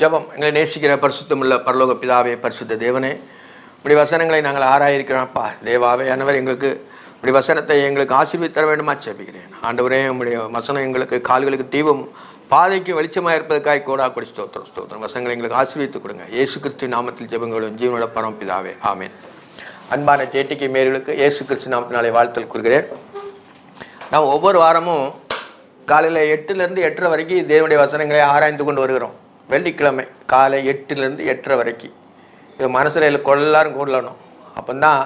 ஜெபம். எங்களை நேசிக்கிற பரிசுத்தமுள்ள பரலோக பிதாவே, பரிசுத்த தேவனே, இப்படி வசனங்களை நாங்கள் ஆராயிருக்கிறோம்ப்பா. தேவாவே ஆனவர், எங்களுக்கு இப்படி வசனத்தை எங்களுக்கு ஆசீர்வதித்து தர வேண்டுமா ஜெபிக்கிறேன். ஆண்டவரே, உங்களுடைய வசனம் எங்களுக்கு கால்களுக்கு தீபம், பாதைக்கு வெளிச்சமாக இருப்பதற்காக கோடா கொடி ஸ்தோத்திரம் ஸ்தோத்திரம். வசனங்களை எங்களுக்கு ஆசீர்வித்து கொடுங்க. இயேசு கிறிஸ்து நாமத்தில் ஜெபங்களும் ஜீவனோட பரம் பிதாவே, ஆமேன். அன்பான ஜேடிகே மேர்களுக்கு இயேசு கிறிஸ்து நாமத்தினாலே வாழ்த்தல் கூறுகிறேன். நாம் ஒவ்வொரு வாரமும் காலையில் 8லேருந்து 8:30 வரைக்கும் தேவனுடைய வசனங்களை ஆராய்ந்து கொண்டு வருகிறோம். வெள்ளிக்கிழமை காலை 8லேருந்து 8:30 வரைக்கும் இது மனசில் எல்லாரும் கொள்ளணும். அப்போ தான்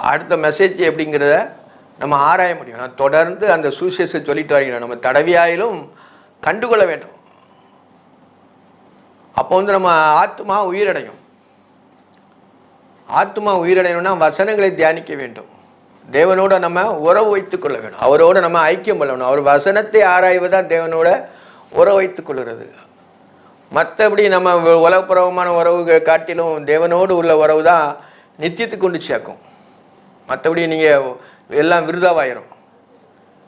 அடுத்த மெசேஜ் எப்படிங்கிறத நம்ம ஆராய முடியும். நான் தொடர்ந்து அந்த சுவிசேஷத்தை சொல்லிட்டு வருகிறோம். நம்ம தடவியாயிலும் கண்டுகொள்ள வேண்டும். அப்போ நம்ம ஆத்மா உயிரடையும். ஆத்மா உயிரடையணும்னா வசனங்களை தியானிக்க வேண்டும். தேவனோட நம்ம உறவு வைத்துக் கொள்ள வேண்டும். அவரோட நம்ம ஐக்கியம் பண்ணணும். அவர் வசனத்தை ஆராய்வதான் தேவனோட உறவு வைத்துக் கொள்கிறது. மற்றபடி நம்ம உலகப்புறமான உறவு காட்டிலும் தேவனோடு உள்ள உறவு தான் நித்தியத்துக்கு கொண்டு சேர்க்கும். மற்றபடி நீங்கள் எல்லாம் விருதாவாயிரும்.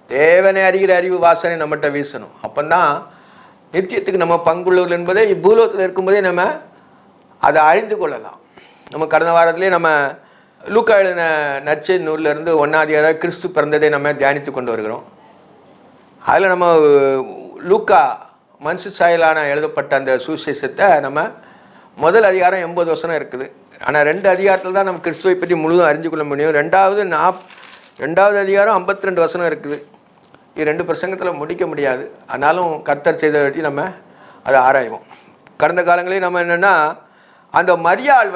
தேவனை அறிகிற அறிவு வாசனை நம்மகிட்ட வீசணும். அப்போ தான் நித்தியத்துக்கு நம்ம பங்குள்ளவர்கள் என்பதை பூலோகத்தில் இருக்கும்போதே நம்ம அதை அறிந்து கொள்ளலாம். நம்ம கடந்த வாரத்திலே நம்ம லூக்கா எழுதின நற்செய்தி நூலிலிருந்து 1ஆம் அதிகாரம் கிறிஸ்து பிறந்ததை நம்ம தியானித்து கொண்டு வருகிறோம். அதில் நம்ம லூக்கா மனுஷ சாயலான எழுதப்பட்ட அந்த சுவிசேஷத்தை நம்ம முதல் அதிகாரம் 80 வசனம் இருக்குது. ஆனால் 2 அதிகாரத்தில் தான் நம்ம கிறிஸ்துவை பற்றி முழுதும் அறிஞ்சு கொள்ள முடியும். 2வது அதிகாரம் 52 வசனம் இருக்குது. இது 2 பிரசங்கத்தில் முடிக்க முடியாது. ஆனாலும் கர்த்தர் செய்த வச்சு நம்ம அதை ஆராய்வோம். கடந்த காலங்களில் நம்ம என்னென்னா, அந்த மரியாள்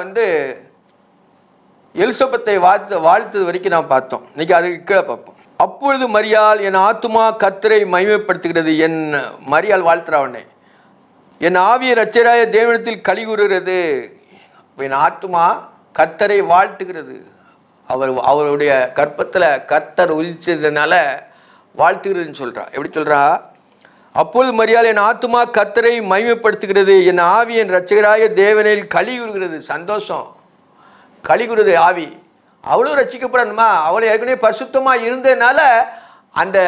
எலிசபெத்தை வாழ்த்தது வரைக்கும் நாம் பார்த்தோம். இன்றைக்கி அதுக்கு கீழே பார்ப்போம். அப்பொழுது மரியாள், என் ஆத்துமா கர்த்தரை மகிமைப்படுத்துகிறது. என் மரியாள் வாழ்த்துறாவனே, என் ஆவிய இரட்சகராய தேவனிடத்தில் களி கூறுகிறது. என் ஆத்துமா கர்த்தரை வாழ்த்துகிறது. அவருடைய கற்பத்தில் கர்த்தர் உதித்ததுனால வாழ்த்துகிறதுன்னு சொல்கிறா. எப்படி சொல்கிறா? அப்பொழுது மரியாள், என் ஆத்துமா கர்த்தரை மகிமைப்படுத்துகிறது. என் ஆவிய இரட்சகராய தேவனில் களி கூறுகிறது. சந்தோஷம், களி கூறுது ஆவி. அவளும் ரட்சிக்கப்படணுமா? அவளை ஏற்கனவே பரிசுத்தமாக இருந்ததுனால அந்த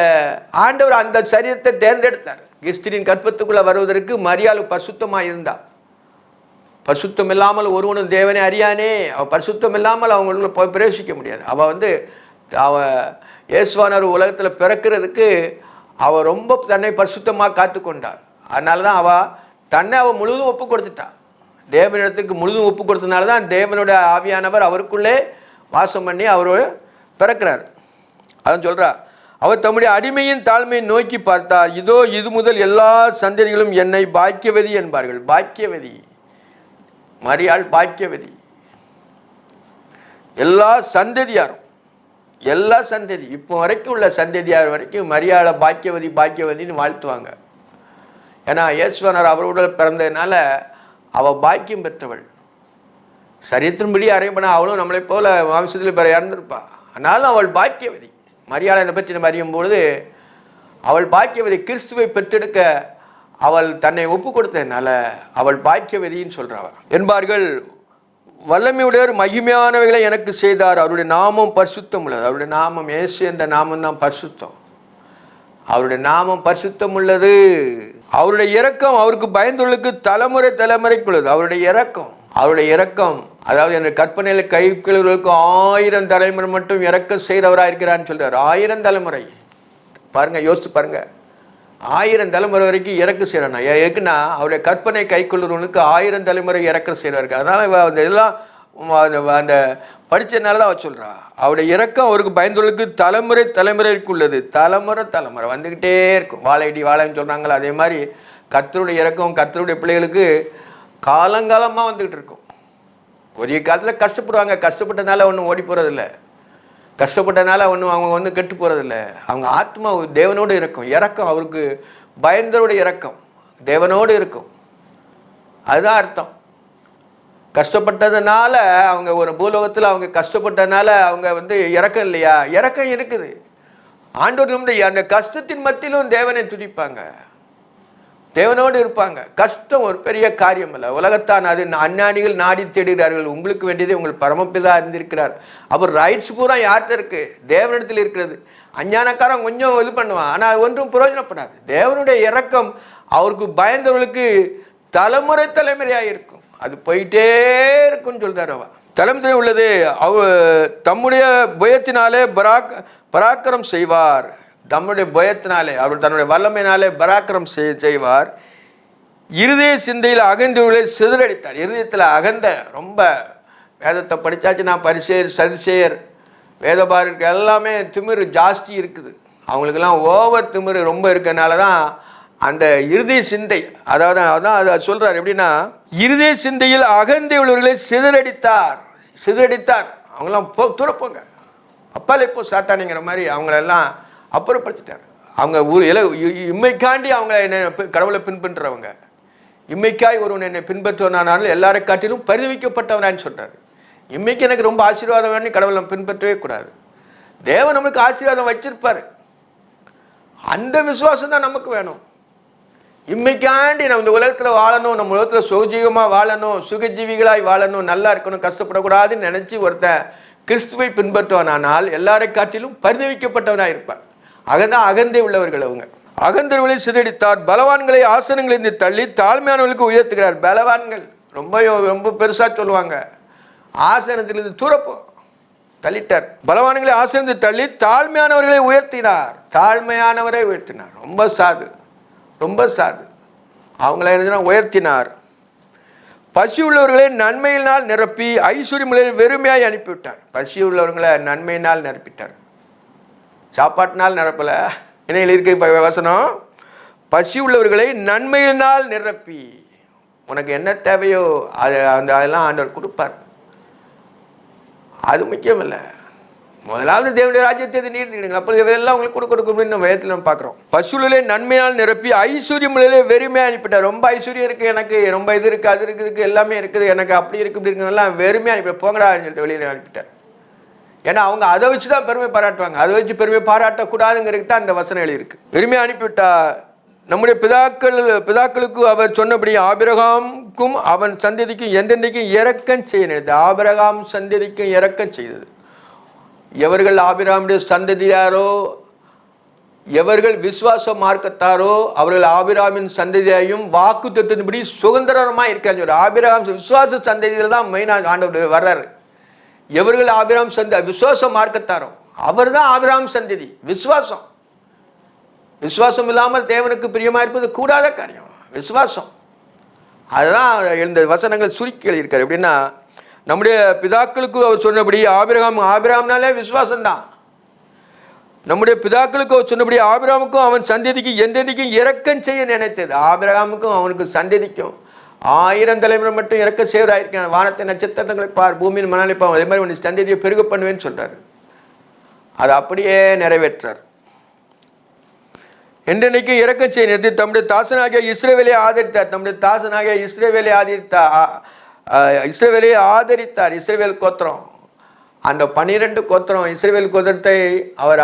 ஆண்டவர் அந்த சரீரத்தை தேர்ந்தெடுத்தார். கிறிஸ்துவின் கற்பத்துக்குள்ளே வருவதற்கு மரியாள் பரிசுத்தமாக இருந்தாள். பரிசுத்தம் இல்லாமல் ஒருவனும் தேவனை அறியானே. அவள் பரிசுத்தம் இல்லாமல் அவங்களுக்குள்ள பிரவேசிக்க முடியாது. அவள் இயேசுவானவர் உலகத்தில் பிறக்கிறதுக்கு அவள் ரொம்ப தன்னை பரிசுத்தமாக காத்து கொண்டாள். அதனால தான் அவள் முழுதும் ஒப்பு கொடுத்துட்டாள். தேவனிடத்துக்கு முழுதும் ஒப்பு கொடுத்ததுனால தான் தேவனுடைய ஆவியானவர் அவருக்குள்ளே வாசம் பண்ணி அவர் பிறக்கிறார். அதான் சொல்கிறா, அவர் தம்முடைய அடிமையின் தாழ்மையை நோக்கி பார்த்தார். இதோ இது முதல் எல்லா சந்ததிகளும் என்னை பாக்கியவதி என்பார்கள். பாக்கியவதி மரியாள், பாக்கியவதி. எல்லா சந்ததியாரும், எல்லா சந்ததி இப்போ வரைக்கும் உள்ள சந்ததியார் வரைக்கும் மரியாளை பாக்கியவதி பாக்கியவதின்னு வாழ்த்துவாங்க. ஏன்னா இயேசுவானவர் அவரோட பிறந்ததுனால அவள் பாக்கியம் பெற்றவள். சரீரத்தின்படி அறையப்பட அவளும் நம்மளை போல வம்சத்தில் பிற இறந்துருப்பாள். ஆனாலும் அவள் பாக்கியவதி. மரியாதை பற்றி நம்ம அறியும் பொழுது அவள் பாக்கியவதி. கிறிஸ்துவை பெற்றெடுக்க அவள் தன்னை ஒப்பு கொடுத்ததுனால அவள் பாக்கியவதின்னு சொல்கிறவள் என்பார்கள். வல்லமையுடையவர் மகிமையானவைகளை எனக்கு செய்தார். அவருடைய நாமம் பரிசுத்தம் உள்ளது. அவருடைய நாமம் இயேசு என்ற நாமம் தான் பரிசுத்தம். அவருடைய நாமம் பரிசுத்தம் உள்ளது. அவருடைய இரக்கம் அவருக்கு பயந்துள்ளதுக்கு தலைமுறை தலைமுறைக்குள்ளது. அவருடைய இரக்கம் அதாவது என் கற்பனையில் கைக்குள்ளவர்களுக்கு 1000 தலைமுறை மட்டும் இரக்கம் செய்கிறவராக இருக்கிறான்னு சொல்கிறார். 1000 தலைமுறை பாருங்க, யோசிச்சு பாருங்க. 1000 தலைமுறை வரைக்கும் இறக்க செய்கிறானா? எதுக்குன்னா அவருடைய கற்பனை கைக்குள்ளவர்களுக்கு 1000 தலைமுறை இறக்கம் செய்கிறாரு. அதனால் அந்த இதெல்லாம் அந்த படித்ததுனால தான் அவள் சொல்கிறா. அவருடைய இரக்கம் அவருக்கு பயந்துள்ளதுக்கு தலைமுறை தலைமுறைக்கு உள்ளது. தலைமுறை வந்துக்கிட்டே இருக்கும். வாழைன்னு சொல்கிறாங்களா, அதே மாதிரி கர்த்தருடைய இரக்கம் கர்த்தருடைய பிள்ளைகளுக்கு காலங்காலமாக வந்துக்கிட்டு இருக்கும். ஒரே காலத்தில் கஷ்டப்படுவாங்க. கஷ்டப்பட்டனால ஒன்றும் ஓடி போகிறதில்ல. கஷ்டப்பட்டனால ஒன்றும் அவங்க கெட்டு போகிறதில்ல. அவங்க ஆத்மா தேவனோடு இருக்கும். இரக்கம் அவருக்கு பயந்தருடைய இரக்கம் தேவனோடு இருக்கும். அதுதான் அர்த்தம். கஷ்டப்பட்டதுனால அவங்க ஒரு பூலோகத்தில் அவங்க கஷ்டப்பட்டதுனால அவங்க இரக்கம் இல்லையா? இரக்கம் இருக்குது. ஆண்டவர் நம்முடைய அந்த கஷ்டத்தின் மத்தியிலும் தேவனை துதிப்பாங்க, தேவனோடு இருப்பாங்க. கஷ்டம் ஒரு பெரிய காரியம் இல்லை. உலகத்தான் அது அஞ்ஞானிகள் நாடி தேடுகிறார்கள். உங்களுக்கு வேண்டியதே உங்கள் பரமபிதா இருந்திருக்கிறார். அவர் ரைட்ஸ் பூரா யார்கிட்ட இருக்குது? தேவனிடத்தில் இருக்கிறது. அஞ்ஞானக்காரன் கொஞ்சம் இது பண்ணுவான், ஆனால் ஒன்றும் பிரயோஜனப்படாது. தேவனுடைய இரக்கம் அவருக்கு பயந்தவர்களுக்கு தலைமுறை தலைமுறையாக இருக்கும், அது போயிட்டே இருக்கும்னு சொல்றாரு. அவ தலைமுறை உள்ளது, தம்முடைய பயத்தினாலே பராக்கிரம் செய்வார். தம்முடைய பயத்தினாலே, அவர் தன்னுடைய வல்லமையினாலே பராக்கிரம் செய்வார். இருதய சிந்தையில் அகந்தவர்களை சிதறடித்தார். இருதயத்தில் அகந்த, ரொம்ப வேதத்தை படித்தாச்சு, நான் பரிசேயர் சதிசேயர் வேதபாரருக்கு எல்லாமே திமிரு ஜாஸ்தி இருக்குது. அவங்களுக்கெல்லாம் ஓவர் திமிரு ரொம்ப இருக்கிறதுனால தான் அந்த இருதய சிந்தை, அதாவது அதான் அதை சொல்கிறார். எப்படின்னா, இருதய சிந்தையில் அகந்தை உள்ளவர்களை சிதறடித்தார். அவங்களாம் துறப்போங்க, அப்பாலே இப்போ சாத்தானிங்கிற மாதிரி அவங்களெல்லாம் அப்புறப்படுத்திட்டார். அவங்க இம்மைக்காண்டி அவங்க என்ன கடவுளை பின்பற்றுறவங்க, இம்மைக்காய் ஒருவன் என்னை பின்பற்றுவனானாலும் எல்லாரை காட்டிலும் பரிதவிக்கப்பட்டவனான்னு சொல்கிறார். இம்மைக்கு எனக்கு ரொம்ப ஆசீர்வாதம் வேணும், கடவுளை நம்ம பின்பற்றவே கூடாது. தேவன் நமக்கு ஆசீர்வாதம் வச்சிருப்பார், அந்த விசுவாசம் தான் நமக்கு வேணும். இம்மைக்காண்டி நம்ம இந்த உலகத்தில் வாழணும், நம்ம உலகத்தில் சுகஜீவமாக வாழணும், சுகஜீவிகளாய் வாழணும், நல்லா இருக்கணும், கஷ்டப்படக்கூடாதுன்னு நினச்சி ஒருத்தன் கிறிஸ்துவை பின்பற்றுவானால் எல்லாரை காட்டிலும் பரிதவிக்கப்பட்டவனாக இருப்பான். அகந்தான் அகந்தை உள்ளவர்கள். அவங்க அகந்தவர்களை சிதறடித்தார். பலவான்களை ஆசனங்களிலிருந்து தள்ளி தாழ்மையானவர்களுக்கு உயர்த்துகிறார். பலவான்கள் ரொம்ப ரொம்ப பெருசாக சொல்லுவாங்க, ஆசனத்திலிருந்து தூரப்போம் தள்ளிட்டார். பலவான்களை ஆசனத்தை தள்ளி தாழ்மையானவர்களை உயர்த்தினார். தாழ்மையானவரை உயர்த்தினார். ரொம்ப சாது அவங்கள உயர்த்தினார். பசி உள்ளவர்களை நன்மையினால் நிரப்பி ஐஸ்வர்யமுள்ள வெறுமையாய் அனுப்பிவிட்டார். பசி உள்ளவர்களை நன்மையினால் நிரப்பிட்டார், சாப்பாட்டினால் நிரப்பலை. இணையில் இருக்க வசனம், பசி உள்ளவர்களை நன்மையினால் நிரப்பி, உனக்கு என்ன தேவையோ அதெல்லாம் ஆண்டவர் கொடுப்பார். அது முக்கியம் இல்லை, முதலாவது தேவனுடைய ராஜ்யத்தை நீர்த்திடுங்க, அப்போ எல்லாம் உங்களுக்கு கொடுக்கணும்னு நம்ம வேதத்தில் நம்ம பார்க்குறோம். பசுலே நன்மையால் நிரப்பி ஐஸ்வர்யமுள்ளே வெறுமையாக அனுப்பிட்டார். ரொம்ப ஐஸ்வர்யம் இருக்குது எனக்கு, ரொம்ப இது இருக்குது, அது இருக்குது, எல்லாமே இருக்குது எனக்கு, அப்படி இருக்குது இப்படி இருக்குதுலாம் வெறுமையாக அனுப்பிட்டார். போங்கடான்னு சொல்லிட்டு வெளியில் அனுப்பிட்டார். ஏன்னா அவங்க அதை வச்சு தான் பெருமை பாராட்டுவாங்க, அதை வச்சு பெருமை பாராட்டக்கூடாதுங்கிறது தான் அந்த வசனம் எழுதியிருக்கு. வெறுமையாக அனுப்பிவிட்டா. நம்முடைய பிதாக்களுக்கு அவர் சொன்னபடி ஆபிரகாமுக்கும் அவன் சந்ததிக்கும் என்றென்றைக்கும் இரக்கம் செய்ய நினைத்தது. ஆபிரகாம் சந்ததிக்கும் இரக்கம் செய்தது. எவர்கள் ஆபிரகாமுடைய சந்ததியாரோ, எவர்கள் விசுவாச மார்க்கத்தாரோ, அவர்கள் ஆபிரகாமின் சந்ததியாயும் வாக்கு தத்துவத்தின்படி சுதந்திரமாக இருக்காங்க. ஆபிரகாம் விசுவாச சந்ததியில் தான் மெயினாக ஆண்டவர் வர்றாரு. எவர்கள் ஆபிரகாம் விசுவாச மார்க்கத்தாரோ, அவர் தான் ஆபிரகாம் சந்ததி. விசுவாசம் இல்லாமல் தேவனுக்கு பிரியமாக இருப்பது கூடாத காரியம். விசுவாசம், அதுதான் இந்த வசனங்கள் சுருக்கி எழுதியிருக்காரு. எப்படின்னா, நம்முடைய பிதாக்களுக்கு அவர் சொன்னபடி ஆபிரகாம்னாலே விசுவாசம்தான். நம்முடைய பிதாக்களுக்கு அவர் சொன்னபடி ஆபிரகாமுக்கும் அவன் சந்ததிக்கு என்றென்றைக்கும் இரக்கம் செய்ய நினைத்தது. ஆபிரகாமுக்கும் அவனுக்கு சந்ததிக்கும் 1000 தலைமுறை மட்டும் இறக்க சேவராயிருக்கேன். வானத்தை நட்சத்திரங்களை பார், பூமியின் மணலை பார், அதே மாதிரி உன் சந்ததியை பெருக பண்ணுவேன்னு சொல்றாரு. அதை அப்படியே நிறைவேற்றார். என்றென்னைக்கு இறக்கம் செய்ய நிறுத்தி தம்முடைய தாசனாகிய இஸ்ரவேலை ஆதரித்தார். தம்முடைய தாசனாகிய இஸ்ரவேலை ஆதரித்தார். இஸ்ரவேல் கோத்திரம், அந்த 12 கோத்திரம் இஸ்ரவேல் கோத்திரத்தை அவர்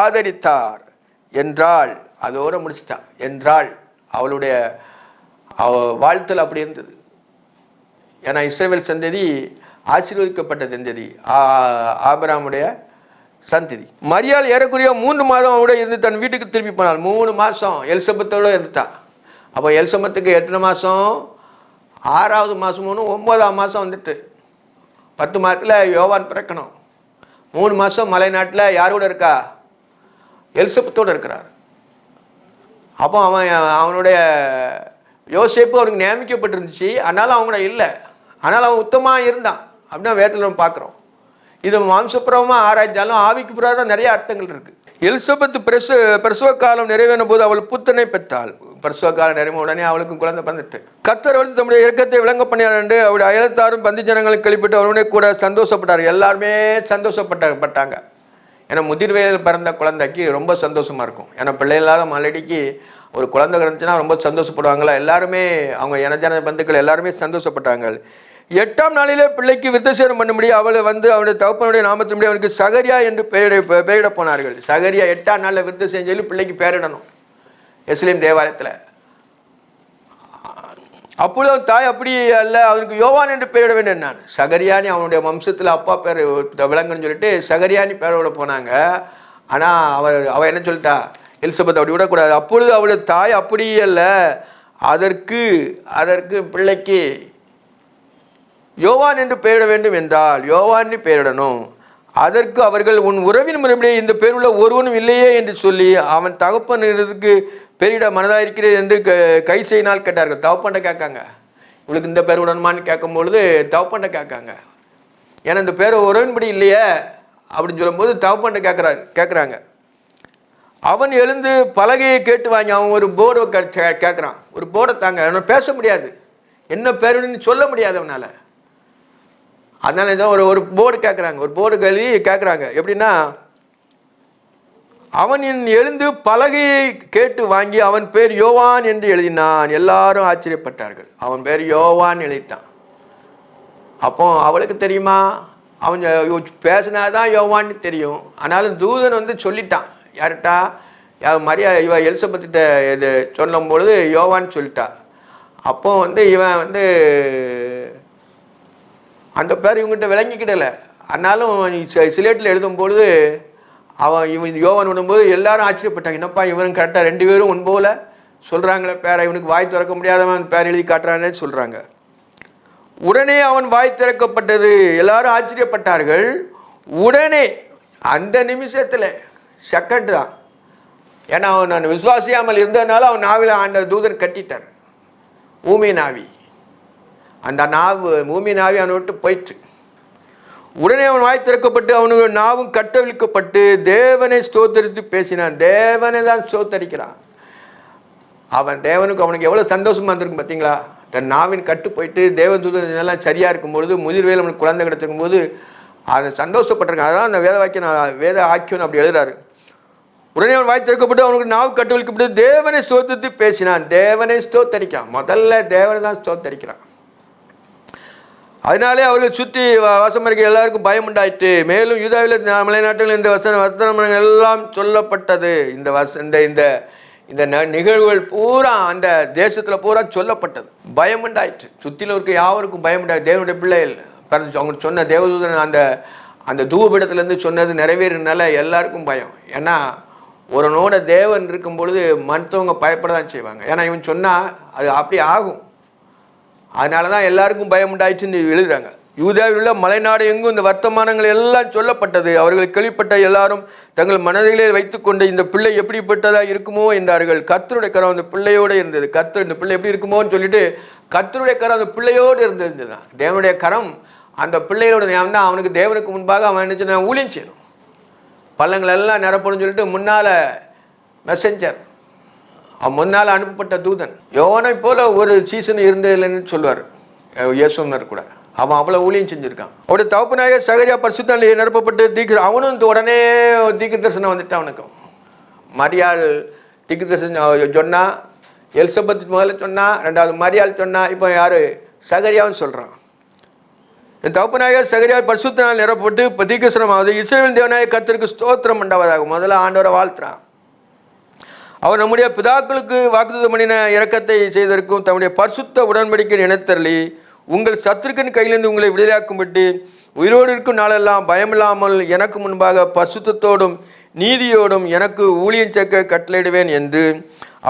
ஆதரித்தார் என்றால் அதோடு முடிச்சிட்டான். என்றால் அவளுடைய வாழ்த்தல் அப்படி இருந்தது. ஏன்னா இஸ்ரவேல் சந்ததி ஆசீர்வதிக்கப்பட்ட சந்ததி, ஆபிரகாமுடைய சந்ததி. மரியாள் ஏறக்குறைய 3 மாதம் கூட இருந்து தன் வீட்டுக்கு திரும்பி போனாள். 3 மாதம் எலிசபெத்தோடு இருந்துட்டான். அப்போ எலிசபெத்துக்கு எத்தனை மாதம்? 6வது மாதம் 9ஆம் மாதம் வந்துட்டு 10 மாதத்தில் யோவான் பிறக்கணும். 3 மாதம் மலை நாட்டில் யார் கூட இருக்கா? எலிசபெத்தோடு இருக்கிறார். அப்போ அவனுடைய யோசேப்பு அவனுக்கு நியமிக்கப்பட்டிருந்துச்சு, அதனால் அவங்க இல்லை, ஆனால் அவன் உத்தமாக இருந்தான் அப்படின்னா வேதத்தில் நம்ம பார்க்குறோம். இது மாம்சப்புறமாக ஆராய்ச்சாலும் ஆவிக்கு புறாத நிறைய அர்த்தங்கள் இருக்குது. எலிசபெத் பிரசவ காலம் நிறைவேறும் போது அவள் புத்தனை பெற்றாள். பிரசவ காலம் நிறைவேற உடனே அவளுக்கும் குழந்தை பிறந்துட்டு கர்த்தர் வந்து தம்முடைய இரக்கத்தை விளங்க பண்ணியார் என்று அவருடைய அயலத்தாரும் பந்தி ஜனங்களும் கழிப்பிட்டு அவருடைய கூட சந்தோஷப்பட்டார். எல்லாருமே சந்தோஷப்பட்டாங்க. ஏன்னா முதிர் வயதில் பிறந்த குழந்தைக்கு ரொம்ப சந்தோஷமாக இருக்கும். ஏன்னா பிள்ளை இல்லாத மலடிக்கு ஒரு குழந்தை கிடந்துச்சுன்னா ரொம்ப சந்தோஷப்படுவாங்களா. எல்லாருமே அவங்க எனஜன பந்துக்கள் எல்லாருமே சந்தோஷப்பட்டாங்க. 8ஆம் நாளிலே பிள்ளைக்கு விருத்தசேதனம் பண்ணும்படி அவளை வந்து அவனுடைய தகப்பனுடைய நாமத்தின்படி அவனுக்கு சகரியா என்று பெயரிட போனார்கள். சகரியா 8ஆம் நாளில் விருத்தசேதனம் சொல்லி பிள்ளைக்கு பெயரிடணும் எஸ்லேம் தேவாலயத்தில். அப்பொழுது தாய் அப்படி அல்ல, அவனுக்கு யோவான் என்று பெயரிட வேண்டும். நான் சகரியானி அவனுடைய வம்சத்தில் அப்பா பேர் விளங்குன்னு சொல்லிட்டு சகரியானி பேரோட போனாங்க. ஆனால் அவள் என்ன சொல்லிட்டா? எலிசபெத் அப்படி விடக்கூடாது. அப்பொழுது அவளுடைய தாய் அப்படி அல்ல, அதற்கு பிள்ளைக்கு யோவான் என்று பெயரிட வேண்டும் என்றால் யோவான் பெயரிடணும். அதற்கு அவர்கள், உன் உறவின் முறைப்படியே இந்த பேருள்ள ஒருவனும் இல்லையே என்று சொல்லி அவன் தகப்பன் இதுக்கு பெயரிட மனதாயிருக்கிறேன் என்று கை செய்யினால் கேட்டார்கள். தகப்பன்ட்ட கேட்காங்க, இவளுக்கு இந்த பேர் விடணுமான்னு கேட்கும் பொழுது தகப்பன்ட்ட கேட்காங்க. ஏன்னா இந்த பேர் உறவின்படி இல்லையே அப்படின்னு சொல்லும்போது தகப்பன்ட்ட கேட்குறாங்க. அவன் எழுந்து பலகையை கேட்டு வாங்கி அவன் ஒரு போர்டு கேட்குறான். ஒரு போர்டை தாங்க, அவனை பேச முடியாது, என்ன பேருன்னு சொல்ல முடியாது அவனால். அதனால ஏதோ ஒரு போர்டு கேட்குறாங்க, ஒரு போர்டு கழுவி கேட்குறாங்க. எப்படின்னா, அவன் எழுந்து பலகையை கேட்டு வாங்கி அவன் பேர் யோவான் என்று எழுதினான். எல்லாரும் ஆச்சரியப்பட்டார்கள். அவன் பேர் யோவான் எழுதிட்டான். அப்போ அவளுக்கு தெரியுமா, அவன் பேசினாதான் யோவான்னு தெரியும். ஆனாலும் தூதன் சொல்லிட்டான். யார்கிட்டா? இவ எலிசபெத்திட்ட இது சொல்லும் பொழுது யோவான்னு சொல்லிட்டா. அப்போ இவன் அந்த பேர் இவங்ககிட்ட விளங்கிக்கிடலை. ஆனாலும் சிலேட்டில் எழுதும்பொழுது இவன் யோவான் விடும்போது எல்லாரும் ஆச்சரியப்பட்டாங்க. என்னப்பா இவன் கரெக்டாக 2 பேரும் உன்போல சொல்கிறாங்களே பேரை, இவனுக்கு வாய் திறக்க முடியாதவன் பேர் எழுதி காட்டுறானே சொல்கிறாங்க. உடனே அவன் வாய் திறக்கப்பட்டது. எல்லாரும் ஆச்சரியப்பட்டார்கள். உடனே அந்த நிமிஷத்தில் செகண்ட் தான். ஏன்னா அவன் நான் விசுவாசியாமல் இருந்ததுனால அவன் நாவில் ஆண்ட தூதன் கட்டிட்டார். ஊமை நாவி, அந்த நாவு ஊமை நாவி அவனை விட்டு போயிற்று. உடனே அவன் வாய் திறக்கப்பட்டு அவனுக்கு நாவும் கட்டவிழ்க்கப்பட்டு தேவனை ஸ்தோத்தரித்து பேசினான். தேவனை தான் ஸ்தோத்தரிக்கிறான். அவன் தேவனுக்கு அவனுக்கு எவ்வளோ சந்தோஷமா இருந்திருக்கும் பார்த்தீங்களா? தன் நாவின் கட்டு போயிட்டு தேவன் தூதன் எல்லாம் சரியாக இருக்கும்பொழுது, முதிர்வேல் அவனுக்கு குழந்தை கிடைச்சிருக்கும் போது அதை சந்தோஷப்பட்டிருக்கான். அதான் அந்த வேத ஆக்கியம் அப்படி எழுதுறாரு. உடனே அவன் வாய் திறக்கப்பட்டு அவனுக்கு நாவு கட்டவிழ்க்கப்பட்டு தேவனை ஸ்தோத்தித்து பேசினான். தேவனை ஸ்தோத்தரிக்கான். முதல்ல தேவனை தான் ஸ்தோத்தரிக்கிறான். அதனாலே அவர்கள் சுற்றி வாசம் இருக்க எல்லாருக்கும் பயம் உண்டாயிட்டு. மேலும் யூதாவில் மலைநாட்டில் இந்த வசனங்கள் எல்லாம் சொல்லப்பட்டது. இந்த நிகழ்வுகள் பூரா அந்த தேசத்தில் பூரா சொல்லப்பட்டது. பயம் உண்டாயிற்று. சுற்றிலும் இருக்க யாவருக்கும் பயம் உண்டாயிட்டு. தேவனுடைய பிள்ளைகள் அவங்க சொன்ன தேவதூதன் அந்த தூபபீடத்திலேருந்து சொன்னது நிறைவேறினால எல்லாருக்கும் பயம். ஏன்னா ஒருவனோட தேவன் இருக்கும் பொழுது மற்றவங்க பயப்பட தான் செய்வாங்க. ஏன்னா இவன் சொன்னால் அது அப்படி ஆகும். அதனால தான் எல்லாருக்கும் பயம் உண்டாயிடுச்சுன்னு எழுதுறாங்க. யூதாவில் உள்ள மலைநாடு எங்கும் இந்த வர்த்தமானங்கள் எல்லாம் சொல்லப்பட்டது. அவர்கள் கேள்விப்பட்ட எல்லாரும் தங்கள் மனதிலே வைத்துக்கொண்டு இந்த பிள்ளை எப்படிப்பட்டதாக இருக்குமோ என்றார்கள். கர்த்தருடைய கரம் அந்த பிள்ளையோடு இருந்தது. இந்த பிள்ளை எப்படி இருக்குமோன்னு சொல்லிட்டு கர்த்தருடைய கரம் அந்த பிள்ளையோடு இருந்தது. தேவனுடைய கரம் அந்த பிள்ளையோட தான். அவனுக்கு தேவனுக்கு முன்பாக அவன் என்ன சொன்ன, ஊழியம் செய்யணும். பள்ளங்கள் எல்லாம் நிரப்பணும்னு சொல்லிட்டு முன்னால் மெசஞ்சர், அவன் முன்னால் அனுப்பப்பட்ட தூதன். யோவானை போல ஒரு சீசன் இருந்ததில்லைன்னு சொல்லுவார் இயேசுனர் கூட. அவன் அவ்வளோ ஊழியம் செஞ்சுருக்கான். அவருடைய தகப்பனாக சகரியா பரிசுத்தாவிலே நிரப்பப்பட்டு உடனே தீர்க்க தரிசனம் வந்துட்டு அவனுக்கும். மரியாள் தீர்க்க தரிசனம் சொன்னா, எலிசபெத் முதல்ல சொன்னா, 2வது மரியாள் சொன்னா, இப்போ யார் சகரியாவும் சொல்கிறான். என் தகப்பனாக சகரியா பரிசுத்தனால் நிரப்பப்பட்டு இப்போ தீர்க்கதரிசனமாவது இஸ்ரவேலின் தேவனாய கர்த்தருக்கு ஸ்தோத்திரம் உண்டாவதாக. முதல்ல ஆண்டவரை வாழ்த்துறான். அவர் நம்முடைய பிதாக்களுக்கு வாக்குத்தத்தம் பண்ணின இரக்கத்தை செய்ததற்கும் தம்முடைய பரிசுத்த உடன்படிக்கை நினைத்தருளி உங்கள் சத்துருக்கின் கையிலிருந்து உங்களை விடுதலையாக்கும்பட்டு உயிரோடு இருக்கும் நாளெல்லாம் பயமில்லாமல் எனக்கு முன்பாக பரிசுத்தத்தோடும் நீதியோடும் எனக்கு ஊழியம் சேர்க்க கட்டளையிடுவேன் என்று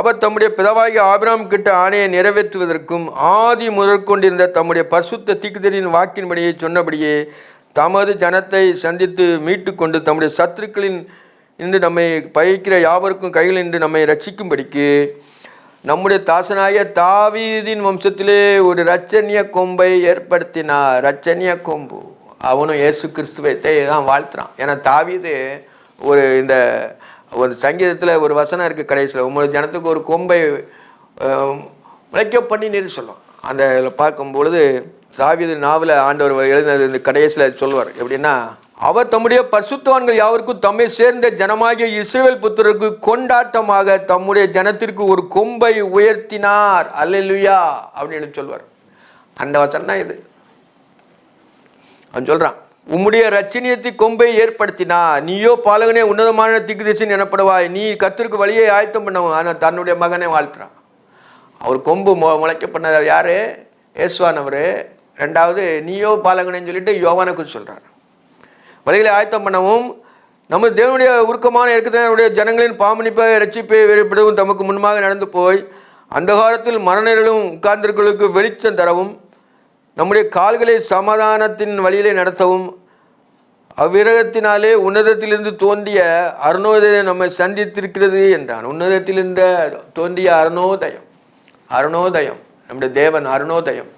அவர் தம்முடைய பிதாவாகிய ஆபிரகாம் கிட்ட ஆணையை நிறைவேற்றுவதற்கும் ஆதி முதற்கொண்டிருந்த தம்முடைய பரிசுத்த தீர்க்கதரிசியின் வாக்கின்படியே சொன்னபடியே தமது ஜனத்தை சந்தித்து மீட்டு கொண்டு தம்முடைய சத்துருக்களின் இன்று நம்மை பகைக்கிற யாவருக்கும் கையில் நின்று நம்மை ரட்சிக்கும்படிக்கு நம்முடைய தாசனாய தாவீதின் வம்சத்திலே ஒரு இரட்சணிய கொம்பை ஏற்படுத்தினார். இரட்சணிய கொம்பு அவனும் இயேசு கிறிஸ்துவை தான் வாழ்த்துறான். ஏன்னா தாவீது ஒரு சங்கீதத்தில் ஒரு வசனம் இருக்குது கடைசியில், உங்களுடைய ஜனத்துக்கு ஒரு கொம்பை முளைக்க பண்ணி நீர் சொல்லும். அந்த பார்க்கும்பொழுது தாவீது நாவில் ஆண்டவர் எழுதினது இந்த கடைசியில் சொல்வார். எப்படின்னா, அவர் தம்முடைய பரிசுத்தவான்கள் யாவருக்கும் தம்மை சேர்ந்த ஜனமாகிய இஸ்ரவேல் புத்திரருக்கு கொண்டாட்டமாக தம்முடைய ஜனத்திற்கு ஒரு கொம்பை உயர்த்தினார். அல்லேலூயா அப்படின்னு சொல்வார். அந்த வசனம் தான் இது. அவன் சொல்றான், உம்முடைய ரட்சணியத்தை கொம்பை ஏற்படுத்தினா, நீயோ பாலகனே உன்னதமான தீர்க்கதரிசி எனப்படுவாய், நீ கர்த்தருக்கு வழியை ஆயத்தம் பண்ணவும். ஆனால் தன்னுடைய மகனை வாழ்த்துறான். அவர் கொம்பு முளைக்க பண்ண யாரு? இயேசுவானவர். 2வது நீயோ பாலகனேன்னு சொல்லிட்டு யோவானுக்கு சொல்றார். வழிகளை ஆயத்தம் பண்ணவும் நம்ம தேவனுடைய உருக்கமான இருக்கத்தனுடைய ஜனங்களின் பாமணிப்பை ரட்சிப்பை வெளிப்படவும் தமக்கு முன்பாக நடந்து போய் அந்தகாரத்தில் மரணங்களும் உட்கார்ந்திருக்கிறவர்களுக்கு வெளிச்சம் தரவும், நம்முடைய கால்களை சமாதானத்தின் வழியிலே நடத்தவும், அவ்விரகத்தினாலே உன்னதத்திலிருந்து தோன்றிய அருணோதயம் நம்மை சந்தித்திருக்கிறது என்றான். உன்னதத்திலிருந்து தோன்றிய அருணோதயம், அருணோதயம் நம்முடைய தேவன் அருணோதயம்.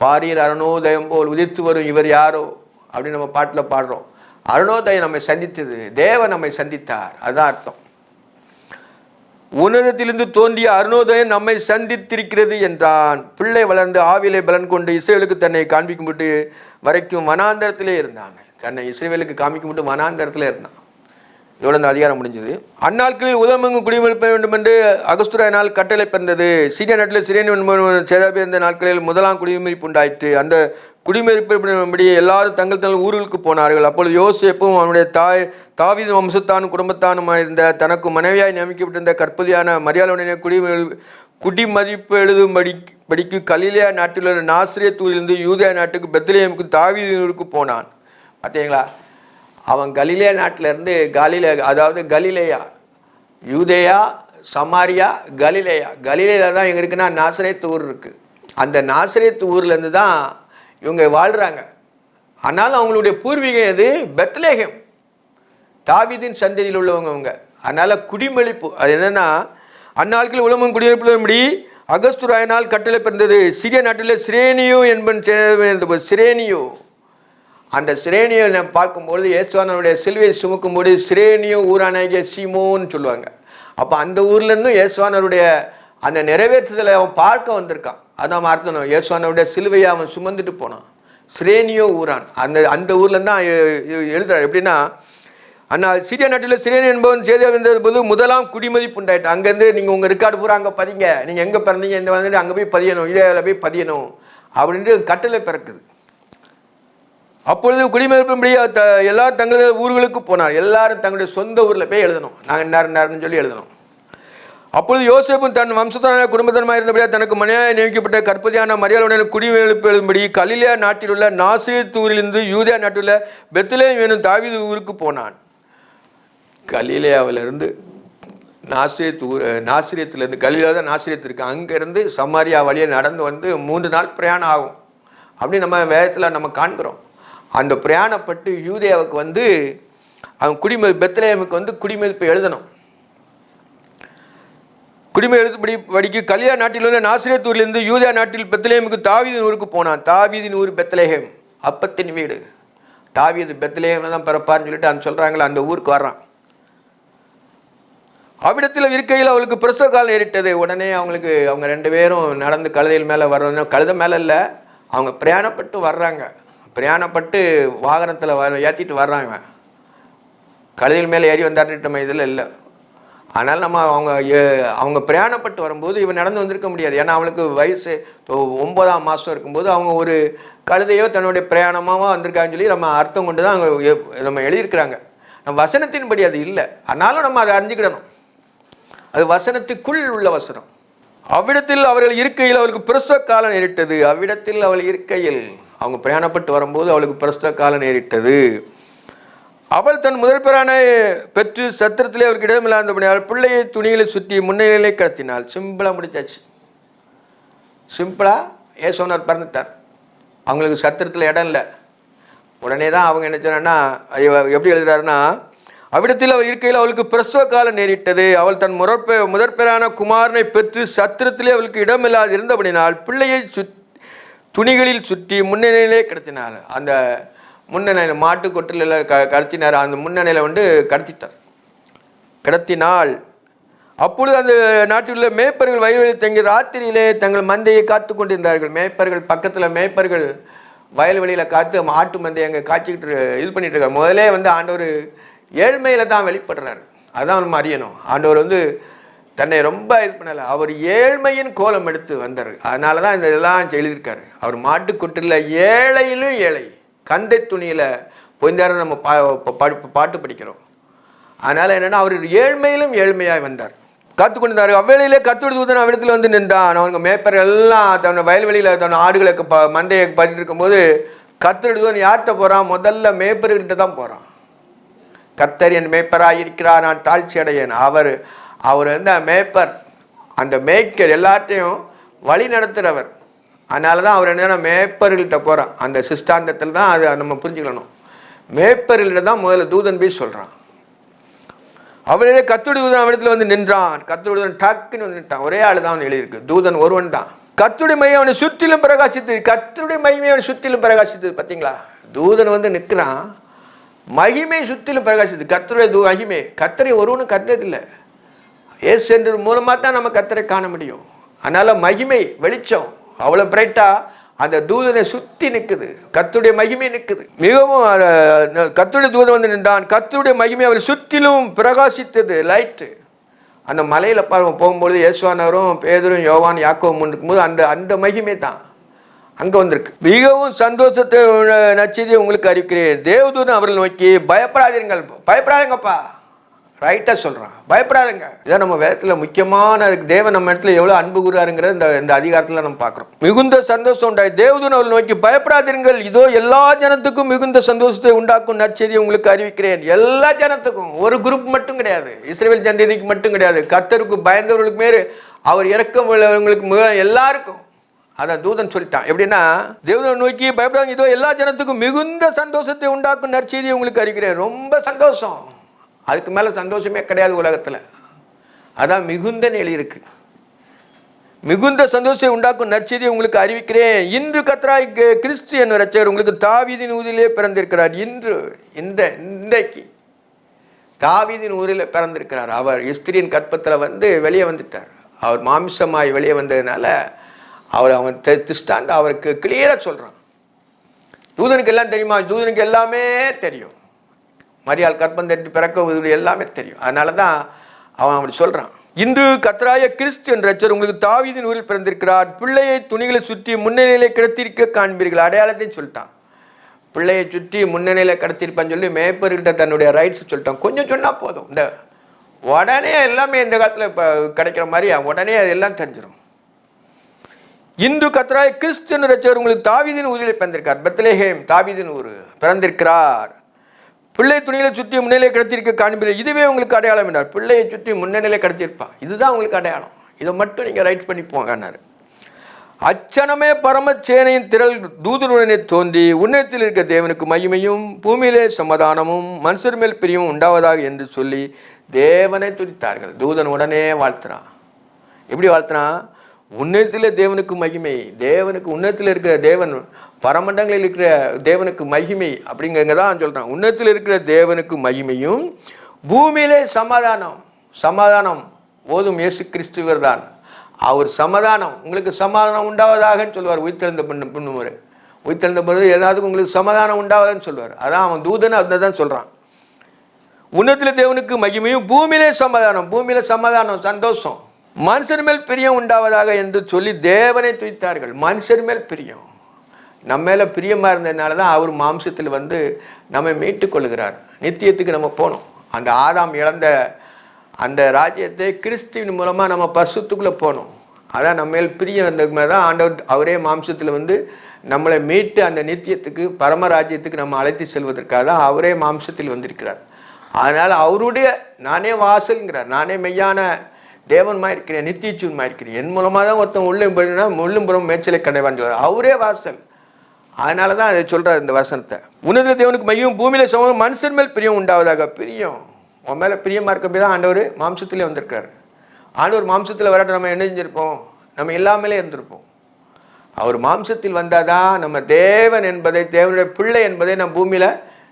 பாரீர் அருணோதயம் போல் உதித்து வரும் இவர் யாரோ அப்படின்னு நம்ம பாட்டில் பாடுறோம். அருணோதயம் நம்மை சந்தித்தது, தேவன் நம்மை சந்தித்தார், அதுதான் அர்த்தம். உன்னதத்திலிருந்து தோன்றிய அருணோதயம் நம்மை சந்தித்திருக்கிறது என்றான். பிள்ளை வளர்ந்து ஆவிலே பலன் கொண்டு இஸ்ரவேலுக்கு தன்னை காண்பிக்கும்பட்டு வரைக்கும் வனாந்தரத்திலே இருந்தான். தன்னை இஸ்ரவேலுக்கு காமிக்கும்பட்டு வனாந்தரத்திலே இருந்தான். இதோட இந்த அதிகாரம் முடிஞ்சது. அந்நாட்களில் உதவமெங்கும் குடிமஎழுப்ப வேண்டும் என்று அகஸ்துராயினால் கட்டளை பிறந்தது. சீரியா நாட்டில் சிரேனி சேதாபி இருந்த நாட்களில் முதலாம் குடிமறிப்பு உண்டாயிற்று. அந்த குடிமறிப்படி எல்லாரும் தங்கள் தங்கள் ஊர்களுக்கு போனார்கள். அப்பொழுது யோசேப்பும் அவனுடைய தாவீது வம்சத்தானும் குடும்பத்தானுமாயிருந்த தனக்கு மனைவியாய் நியமிக்கப்பட்டிருந்த கற்பதியான மரியாளுடனே குடிமதிப்பு எழுதும்படிக்கு கலிலேயா நாட்டில் உள்ள நாசரேத்தூரிலிருந்து யூதேயா நாட்டுக்கு பெத்லெகேமுக்கு தாவீதுக்கு போனான். பார்த்தீங்களா, அவன் கலிலேயா நாட்டிலேருந்து அதாவது கலிலேயா, யூதேயா, சமாரியா, கலிலேயா தான் எங்கே இருக்குன்னா நாசரேத் ஊர் இருக்குது. அந்த நாசரேத் ஊர்லேருந்து தான் இவங்க வாழ்கிறாங்க. ஆனாலும் அவங்களுடைய பூர்வீகம் எது? பெத்லெகேம், தாவீதின் சந்ததியில் உள்ளவங்க அவங்க. அதனால் குடிமொழிப்பு அது என்னென்னா, அந்நாட்களில் உலகம் குடியிருப்பும்படி அகஸ்துராயினால் கட்டளை பிறந்தது. சிறிய நாட்டில் சிரேனியோ என்பன் சிரேனியோ, அந்த சிரேனியோ பார்க்கும்பொழுது இயேசுவானுடைய சிலுவையை சுமக்கும்போது சிரேனியோ ஊரானாகிய சீமோன்னு சொல்லுவாங்க. அப்போ அந்த ஊர்லேருந்தும் இயேசுவானவருடைய அந்த நிறைவேற்றுதலை அவன் பார்க்க வந்திருக்கான். அதான் அர்த்தம். இயேசுவானவருடைய சிலுவையை அவன் சுமந்துட்டு போனான். சிரேனியோ ஊரான் அந்த ஊர்லேருந்து தான் எழுதுறாரு. எப்படின்னா, அண்ணா சிரியா நாட்டில் சிரேனி என்பவன் சேதியாக இருந்தது போது முதலாம் குடிமதிப்பு உண்டாயிட்டு. அங்கேருந்து நீங்கள் உங்கள் ரெக்கார்டு பூரா அங்கே பதிங்க, நீங்கள் எங்கே பிறந்தீங்க இந்த வந்துட்டு அங்கே போய் பதியணும், இந்தியாவில் போய் பதியணும் அப்படின்ட்டு கட்டளை பிறக்குது. அப்பொழுது குடிமதிப்பும்படி எல்லாரும் தங்களது ஊர்களுக்கு போனார். எல்லாரும் தங்களுடைய சொந்த ஊரில் போய் எழுதணும், நாங்கள் நேரம்னு சொல்லி எழுதணும். அப்பொழுது யோசேப்பும் தன் வம்சத்தான குடும்பத்தனமாக இருந்தபடியாக தனக்கு மனைவியாக நியமிக்கப்பட்ட கற்பதியான மரியாளுடன் குடிமதிப்பு எழுதும்படி கலிலேயா நாட்டில் உள்ள நாசரேத் ஊரிலிருந்து யூதேயா நாட்டில் உள்ள பெத்லெகேம் என்னும் தாவீது ஊருக்கு போனான். கலிலேயாவிலிருந்து நாசரேத்திலேருந்து, கலிலேயா தான் நாசரேத் இருக்குது, அங்கேருந்து சமாரியா வழியை நடந்து வந்து 3 நாள் பிரயாணம் ஆகும் அப்படி நம்ம வேதத்தில் நம்ம காண்கிறோம். அந்த பிரயாணப்பட்டு யூதேயாவுக்கு வந்து அவன் பெத்லெகேமுக்கு வந்து குடிமதிப்பு எழுதணும். குடிமை எழுதுபடி படிக்கு கலியா நாட்டில் உள்ள நாசரேத் ஊரிலிருந்து யூதேயா நாட்டில் பெத்லெகேமுக்கு தாவீதின் ஊருக்கு போனான். தாவீதின் ஊர் பெத்லெகேம், அப்பத்தின் வீடு. தாவீது பெத்லெகேம்ல தான் பிறப்பார்னு சொல்லிட்டு அந்த சொல்கிறாங்களே, அந்த ஊருக்கு வர்றான். அவ்விடத்தில் இருக்கையில் அவளுக்கு பிரசவ காலம் நேரிட்டது. உடனே அவங்க 2 பேரும் நடந்து கழுதையில் மேலே வர்றாங்க. கழுதை மேலே இல்லை, அவங்க பிரயாணப்பட்டு வர்றாங்க. பிரயாணப்பட்டு வாகனத்தில் ஏற்றிட்டு வர்றாங்க. கழுதையில் மேலே ஏறி வந்தார்ன்ற இதில் இல்லை. அதனால் நம்ம அவங்க பிரயாணப்பட்டு வரும்போது இவன் நடந்து வந்திருக்க முடியாது. ஏன்னா அவளுக்கு வயசு 9ஆம் மாதம் இருக்கும்போது அவங்க ஒரு கழுதையோ தன்னுடைய பிரயாணமாக வந்திருக்காங்கன்னு சொல்லி நம்ம அர்த்தம் கொண்டு தான் அவங்க நம்ம எழுதியிருக்கிறாங்க. நம்ம வசனத்தின்படி அது இல்லை, ஆனாலும் நம்ம அதை அறிஞ்சிக்கிடணும். அது வசனத்துக்குள் உள்ள வசனம். அவ்விடத்தில் அவர்கள் இருக்கையில் அவளுக்கு பிரசவ காலம் நேரிட்டது. அவ்விடத்தில் அவள் இருக்கையில், அவங்க பிரயாணப்பட்டு வரும்போது அவளுக்கு பிரசவ காலம் நேரிட்டது. அவள் தன் முதல் பேரான பெற்று சத்திரத்திலே அவருக்கு இடமில்லாதபடியால் பிள்ளையை துணிகளை சுற்றி முன்னிலையிலே கடத்தினாள். சிம்பிளாக முடிச்சாச்சு. சிம்பிளாக ஏசோனார் பிறந்துட்டார். அவங்களுக்கு சத்திரத்தில் இடம் இல்லை. உடனே தான் அவங்க என்ன சொன்னா, எப்படி எழுதுறாருன்னா, அவ்விடத்தில் அவள் இருக்கையில் அவளுக்கு பிரசவ காலம் நேரிட்டது. அவள் தன் முதற்பேரான குமாரனை பெற்று சத்திரத்திலே அவளுக்கு இடமில்லாது இருந்தபடினால் பிள்ளையை துணிகளில் சுற்றி முன்னிலையிலே கடத்தினாள். அந்த முன்னணியில் மாட்டு கொட்டில் கடத்தினார். அந்த முன்னணியில் வந்து கடத்தினாள். அப்பொழுது அந்த நாட்டில் உள்ள மேய்ப்பர்கள் வயல்வெளியில் தங்கி ராத்திரியிலே தங்கள் மந்தையை காத்து கொண்டிருந்தார்கள். பக்கத்தில் மேய்ப்பர்கள் வயல்வெளியில் காத்து ஆட்டு மந்தையை அங்கே காய்ச்சிக்கிட்டு இது பண்ணிட்டு இருக்காங்க. முதலே வந்து ஆண்டவர் ஏழ்மையில் தான் வெளிப்படுறாரு. அதான் நம்ம அறியணும். ஆண்டவர் வந்து தன்னை ரொம்ப இது பண்ணலை, அவர் ஏழ்மையின் கோலம் எடுத்து வந்தார். அதனால தான் இந்த இதெல்லாம் எழுதியிருக்காரு. அவர் மாட்டுக்கொட்டில் ஏழையிலும் ஏழை, கந்தை துணியில் பொய்ந்தார நம்ம பாட்டு படிக்கிறோம். அதனால் என்னென்னா அவர் ஏழ்மையிலும் ஏழ்மையாக வந்தார், காத்து கொண்டிருந்தார். அவ்வேளையிலே கர்த்தருடைய தூதன் அவ்விடத்தில் வந்து நின்றான். அவங்க மேய்ப்பர் எல்லாம் தன்னை வயல்வெளியில் தன் ஆடுகளுக்கு மந்தையை பண்ணிட்டு இருக்கும்போது கர்த்தருடைய தூதன் யார்கிட்ட போகிறான்? முதல்ல மேய்ப்பர்கிட்ட தான் போகிறான். கர்த்தர் என் மேய்ப்பராக இருக்கிறார், நான் தாழ்ச்சி அடையேன். அவர் வந்து மேய்ப்பர், அந்த மேய்க்கர் எல்லாத்தையும் வழி நடத்துகிறவர். அதனால தான் அவர் என்ன மேய்ப்பர்கள்ட்ட போகிறான். அந்த சிஷ்டாந்தத்தில் தான் அதை நம்ம புரிஞ்சுக்கணும். மேய்ப்பர்கள்ட்ட தான் முதல்ல தூதன் போய் சொல்கிறான். அவளே கர்த்தருடைய தூதன் அவனிடத்தில் வந்து நின்றான். கர்த்தருடைய தூதன் டக்குன்னு வந்து நின்றான். ஒரே ஆள் தான் அவன் எழுதியிருக்கு, தூதன் ஒருவன் தான். கர்த்தருடைய மையம் அவனை சுற்றிலும் பிரகாசித்தது. கர்த்தருடைய மகிமை அவனை சுற்றிலும் பிரகாசித்தது. பார்த்தீங்களா, தூதன் வந்து நிற்கிறான், மகிமை சுற்றிலும் பிரகாசித்தது. கர்த்தருடைய மகிமை, கர்த்தரை ஒருவனும் கண்டதில்லை. இயேசு என்ற மூலமாக தான் நம்ம கர்த்தரை காண முடியும். அதனால மகிமை வெளிச்சம் அவ்வளோ பிரைட்டாக அந்த தூதனை சுற்றி நிற்குது, கர்த்தருடைய மகிமை நிற்குது. மிகவும் கர்த்தருடைய தூதன் வந்து நின்றான். கர்த்தருடைய மகிமை அவளை சுற்றிலும் பிரகாசித்தது. லைட்டு அந்த மலையில் போகும்பொழுது இயேசுவானவரும் பேதுரும் யோவான் யாக்கோவும் இருக்கும்போது அந்த அந்த மகிமை தான் அங்கே வந்திருக்கு. மிகவும் சந்தோஷத்தை நச்செய்தியை உங்களுக்கு அறிவிக்கிறேன். தேவதூதன் அவர்கள் நோக்கி பயப்படாதீர்கள். பயப்படாதீங்கப்பா, ரைட்டாக சொல்கிறான், பயப்படாதுங்க. இதான் நம்ம வேதத்தில் முக்கியமான தேவன் நம்ம இடத்துல எவ்வளோ அன்பு கூறாருங்கிறது இந்த அதிகாரத்தில் நம்ம பார்க்குறோம். மிகுந்த சந்தோஷம் உண்டாய். தேவதூதன் அவர்கள் நோக்கி பயப்படாதீர்கள், இதோ எல்லா ஜனத்துக்கும் மிகுந்த சந்தோஷத்தை உண்டாக்கும் நற்செய்தியை உங்களுக்கு அறிவிக்கிறேன். எல்லா ஜனத்துக்கும், ஒரு குரூப் மட்டும் கிடையாது, இஸ்ரவேல் சந்ததிக்கு மட்டும் கிடையாது, கர்த்தருக்கு பயந்தவர்களுக்கு மேலே அவர் இரக்கம் உள்ளவங்களுக்கு எல்லாருக்கும். அதான் தூதன் சொல்லிட்டான். எப்படின்னா, தேவதூதன் நோக்கி பயப்படாங்க, இதோ எல்லா ஜனத்துக்கும் மிகுந்த சந்தோஷத்தை உண்டாக்கும் நற்செய்தியை உங்களுக்கு அறிவிக்கிறேன். ரொம்ப சந்தோஷம், அதுக்கு மேலே சந்தோஷமே கிடையாது உலகத்தில். அதான் மிகுந்தன்னு எழுதியிருக்கு. மிகுந்த சந்தோஷத்தை உண்டாக்கும் நற்செய்தியை உங்களுக்கு அறிவிக்கிறேன். இன்று கர்த்தராய் கிறிஸ்து என்னும் இரட்சகர் உங்களுக்கு தாவீதின் ஊரிலே பிறந்திருக்கிறார். இன்றைக்கு தாவீதின் ஊரில் பிறந்திருக்கிறார். அவர் ஸ்திரீயின் கற்பத்தில் வந்து வெளியே வந்துட்டார். அவர் மாமிசமாய் வெளியே வந்ததுனால அவன் திஷ்டாந்து அவருக்கு கிளியராக சொல்கிறான். தூதனுக்கு எல்லாம் தெரியுமா? தூதனுக்கு எல்லாமே தெரியும். மரியாள் கற்பம் தெரிஞ்சு பிறக்க எல்லாமே தெரியும். அதனால தான் அவன் அப்படி சொல்கிறான். இன்று கர்த்தராய கிறிஸ்து என்ற இரட்சகர் உங்களுக்கு தாவீதின் ஊரில் பிறந்திருக்கிறார். பிள்ளையை துணிகளை சுற்றி முன்னணியிலே கிடத்திருக்க காண்பீர்கள். அடையாளத்தையும் சொல்லிட்டான். பிள்ளையை சுற்றி முன்னணியில் கிடத்திருப்பான்னு சொல்லி மேய்ப்பர்கிட்ட தன்னுடைய ரைட்ஸ் சொல்லிட்டான். கொஞ்சம் சொன்னால் போதும், இந்த உடனே எல்லாமே இந்த காலத்தில் இப்போ கிடைக்கிற மாதிரி உடனே அதெல்லாம் தெரிஞ்சிடும். இன்று கர்த்தராய கிறிஸ்து என்ற இரட்சகர் உங்களுக்கு தாவீதின் ஊரிலே பிறந்திருக்கார். பெத்லெகேம் தாவீதின் ஊர் பிறந்திருக்கிறார். பிள்ளை துணிகளை சுற்றி முன்னிலை கடத்திருக்க காண்பீர்கள். இதுவே உங்களுக்கு அடையாளம் என்றார். பிள்ளையை சுற்றி முன்னணியிலே கடத்திருப்பான், இதுதான் உங்களுக்கு அடையாளம். இதை மட்டும் நீங்கள் ரைட் பண்ணி போங்கன்னாரு. அச்சனமே பரமச்சேனையின் திரள் தூதனுடனே தோன்றி உன்னதத்தில் இருக்க தேவனுக்கு மகிமையும் பூமியிலே சமாதானமும் மனுஷர் மேல் பிரியமும் உண்டாவதாக என்று சொல்லி தேவனை துதித்தார்கள். தூதன் உடனே வாழ்த்துறான். எப்படி வாழ்த்துறான்? உன்னதத்தில் தேவனுக்கு மகிமை, தேவனுக்கு உன்னதத்தில் இருக்கிற தேவன், பரமண்டங்களில் இருக்கிற தேவனுக்கு மகிமை அப்படிங்க தான் சொல்கிறான். உன்னதத்தில் இருக்கிற தேவனுக்கு மகிமையும் பூமியிலே சமாதானம். சமாதானம் ஓதும் இயேசு கிறிஸ்துவர் தான். அவர் சமாதானம், உங்களுக்கு சமாதானம் உண்டாவதாகன்னு சொல்லுவார். உயிர்த்தெழுந்த பொண்ணு உயிர்த்தெழுந்த பொழுது எல்லாத்துக்கும் உங்களுக்கு சமாதானம் உண்டாவதுன்னு சொல்லுவார். அதான் அவன் தூதன் அதை தான் சொல்கிறான். உன்னதத்தில் தேவனுக்கு மகிமையும் பூமியிலே சமாதானம். பூமியில சமாதானம், சந்தோஷம். மனுஷர் மேல் பிரியம் உண்டாவதாக என்று சொல்லி தேவனை துதித்தார்கள். மனுஷர் மேல் பிரியம், நம்ம மேலே பிரியமாக இருந்ததுனால தான் அவர் மாம்சத்தில் வந்து நம்ம மீட்டு கொள்கிறார். நித்தியத்துக்கு நம்ம போகணும். அந்த ஆதாம் இழந்த அந்த ராஜ்யத்தை கிறிஸ்துவின் மூலமாக நம்ம பரிசுத்துக்குள்ளே போகணும். அதான் நம்ம மேல் பிரியம் வந்த மாதிரி தான் ஆண்டவர் அவரே மாம்சத்தில் வந்து நம்மளை மீட்டு அந்த நித்தியத்துக்கு பரமராஜ்யத்துக்கு நம்ம அழைத்து செல்வதற்காக தான் அவரே மாம்சத்தில் வந்திருக்கிறார். அதனால் அவருடைய நானே வாசல்ங்கிறார். நானே மெய்யான தேவன்மா இருக்கிறேன், நித்தியச்சுவன்மா இருக்கிறேன். என் மூலமாக தான் ஒருத்தன் உள்ளே போயினா முள்ளும் புறம் மேய்ச்சலை கடைவான்னு சொல்வார். அவரே வாசல். அதனால தான் அதை சொல்கிறார் இந்த வசனத்தை. உன்னதத்தில் தேவனுக்கு மையம் பூமியில சமூகம் மனுஷன் மேல் பிரியம் உண்டாவதாக. பிரியம், உன் மேலே பிரியமாக இருக்க போய் தான் ஆண்டவர் மாம்சத்திலே வந்திருக்காரு. ஆண்டவர் மாம்சத்தில் வராட்ட நம்ம என்ன செஞ்சிருப்போம்? நம்ம எல்லாமேலே இருந்திருப்போம். அவர் மாம்சத்தில் வந்தால் தான் நம்ம தேவன் என்பதை, தேவனுடைய பிள்ளை என்பதை நம்ம பூமியில்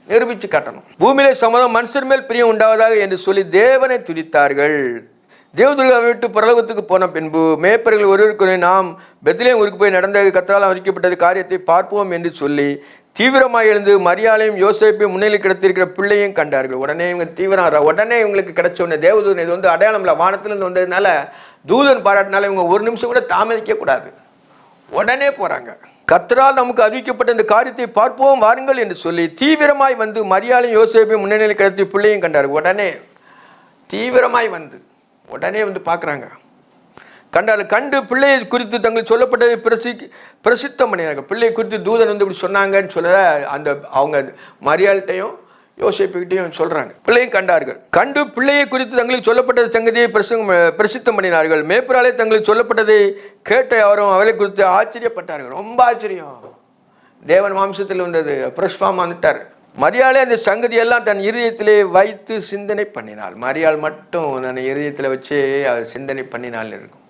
நிரூபித்து காட்டணும். பூமியிலே சமூகம் மனுஷன் மேல் பிரியம் உண்டாவதாக என்று சொல்லி தேவனை துதித்தார்கள். தேவதூதர்கள் விட்டு பரலோகத்துக்கு போன பின்பு மேய்ப்பர்கள் ஒருவருக்கு நாம் பெத்லெகேம் ஊருக்கு போய் நடந்த கர்த்தரால் அறிவிக்கப்பட்டது காரியத்தை பார்ப்போம் என்று சொல்லி தீவிரமாக எழுந்து மரியாளையும் யோசேப்பையும் முன்னிலை கிடத்திருக்கிற பிள்ளையும் கண்டார்கள். உடனே இவங்க தீவிரம், உடனே இவங்களுக்கு கிடைச்ச உடனே தேவதூதன், இது வந்து அடையாளம் இல்லை, வானத்திலிருந்து வந்ததுனால தூதன் பாராட்டினால இவங்க ஒரு நிமிஷம் கூட தாமதிக்க கூடாது, உடனே போகிறாங்க. கர்த்தரால் நமக்கு அறிவிக்கப்பட்ட இந்த காரியத்தை பார்ப்போம் வாருங்கள் என்று சொல்லி தீவிரமாய் வந்து மரியாளையும் யோசேப்பையும் முன்னிலையில் கிடத்தி பிள்ளையும் கண்டார்கள். உடனே தீவிரமாய் வந்து உடனே வந்து பார்க்குறாங்க. கண்டு பிள்ளையை குறித்து தங்களுக்கு சொல்லப்பட்டதை பிரசித்தம் பண்ணினாங்க. பிள்ளையை குறித்து தூதன் வந்து இப்படி சொன்னாங்கன்னு சொல்ல அந்த அவங்க மரியாள்கிட்டையும் யோசேப்புக்கிட்டையும் சொல்றாங்க. பிள்ளையும் கண்டார்கள். கண்டு பிள்ளையை குறித்து தங்களுக்கு சொல்லப்பட்ட சங்கதியை பிரசித்தம் பண்ணினார்கள். மேய்ப்பராலே தங்களுக்கு சொல்லப்பட்டதை கேட்ட யாரும் அவளை குறித்து ஆச்சரியப்பட்டார்கள். ரொம்ப ஆச்சரியம். தேவன் மாம்சத்தில் வந்தது, பிரஸ்பாம் வந்துட்டார். மரியாளே அந்த சங்கதியெல்லாம் தன் இருதயத்திலே வைத்து சிந்தனை பண்ணினாள். மரியாள் மட்டும் தன் இருதயத்தில் வச்சு அவர் சிந்தனை பண்ணினாள் இருக்கும்.